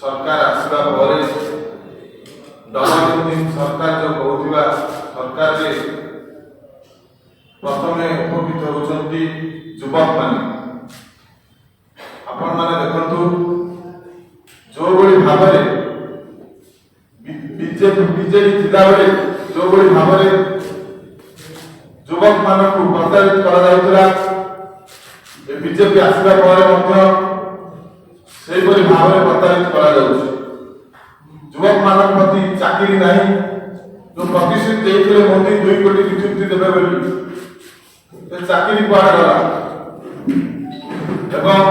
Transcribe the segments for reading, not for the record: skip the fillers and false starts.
सरकार आसवा पर डबल सरकार जो कहूथिबा सरकार रे प्रथमे उपकृत होचंती युवक माने। आपण माने देखंतु जो बड़ी भाबरे बीजेपी जिला बेले जो बड़ी भाबरे युवक मानक प्रतारित करा जाउतला बीजेपी आसवा पर मध्य से बड़ी भाबरे प्रतारित करा जाउछ। युवक मानक प्रति चाकरी नहीं जो प्रतिश्रुति देइथिले मोदी 2 कोटी नियुक्ति देबे बोली ते चाकरी कुआडे गला एवं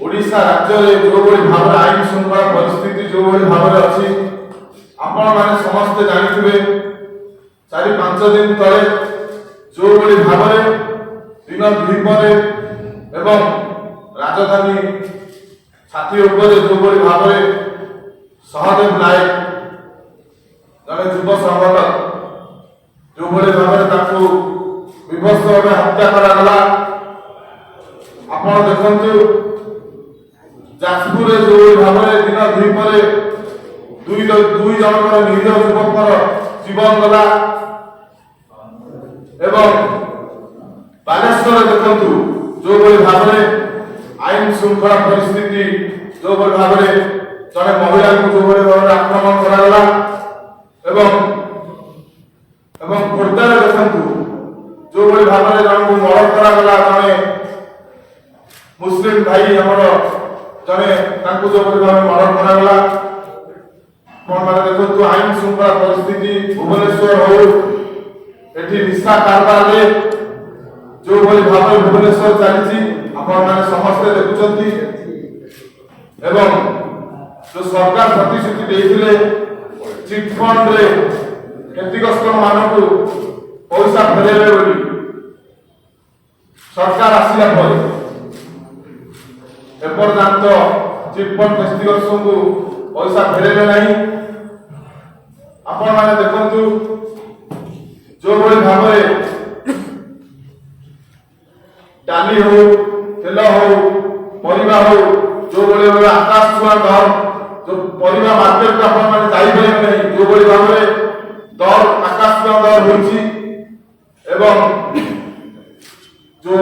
ओडिशा राज्य रे जो बड़ी भाबरे आईन श्रृंखला परिस्थिति जो बड़ी भाबरे अछि आपण माने समस्त जानिथिबे। 4-5 दिन तले जो बड़ी भाबरे दिन द्वीपर एवं राजधानी छाती उपरे जो बड़ी भाबरे सहदेव नायक जने युव संगठक जो बड़ी भाबरे ताकू विभत्स भावे हत्या करा गला। आपण देखंतु जाजपुर जो बड़ी भाबरे दिन द्वीपर दुई जनकर निरीह युवकर जीवन गला एवं बालेश्वर देखंतु जो बड़ी भाबरे आईन श्रृंखला परिस्थिति जो बड़ी भाबरे जने महिला को जो बड़ी भाबरे आक्रमण करा गला एवं खोर्धा देखंतु जो बड़ी भाबरे जन को मर्डर करा गला जने मुस्लिम भाई हमर जने तांको जो बड़ी भाबरे मर्डर करा गला। कोन माने देखंतु आईन श्रृंखला परिस्थिति भुवनेश्वर हो एठी निशा कारबार रे जो बड़ी भाबरे भुवनेश्वर चलीची आपण माने समस्त देखुचंती एवं जो सरकार प्रतिश्रुति देइथिले चिट फंड रे क्षतिग्रस्त मानकु पैसा फेरेबे बोली सरकार आसिला पर एपर्यंत चिट फंड क्षतिग्रस्त को पैसा फेरेबे नहीं। आपण माने देखंतु जो बड़ी भाबरे डाली हो तेल हो परिवा हो जो बड़ी भाव आकाश छुआ दर जो परिवा मार्केट का अपन माने जाई पारे नहीं जो बड़ी भाव दर आकाश छुआ दर होची एवं जो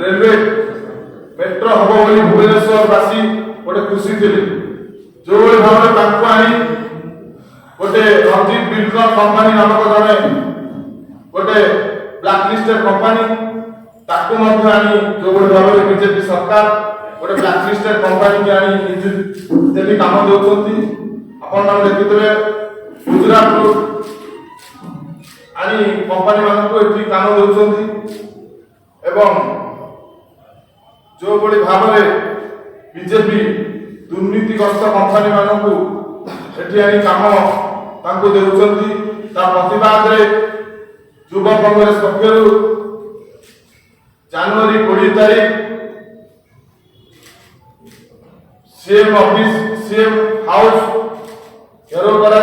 रेलवे मेट्रो हबो बोली भुवनेश्वर वासी गोटे खुशी थिले जो बड़ी भाव तांको आनी गोटे रंजीत बिल्डर कंपनी नामक जने गोटे ब्लैक लिस्टेड कंपनी ताको मध्य आनी जो बड़ी भाव बीजेपी सरकार गोटे ब्लैक लिस्टेड कंपनी के आनी जेति काम देउछंती। आपण माने देखितबे गुजरात रो आनी कंपनी मान को एति काम देउछंती एवं जो बड़ी भाव बीजेपी दुर्नीतिग्रस्त कंपनी मान को एति आनी काम तांको देउछंती। ता प्रतिवाद रे युवा कांग्रेस पक्षरु जनवरी 20 तारीख सीएम ऑफिस सीएम हाउस घेराव करा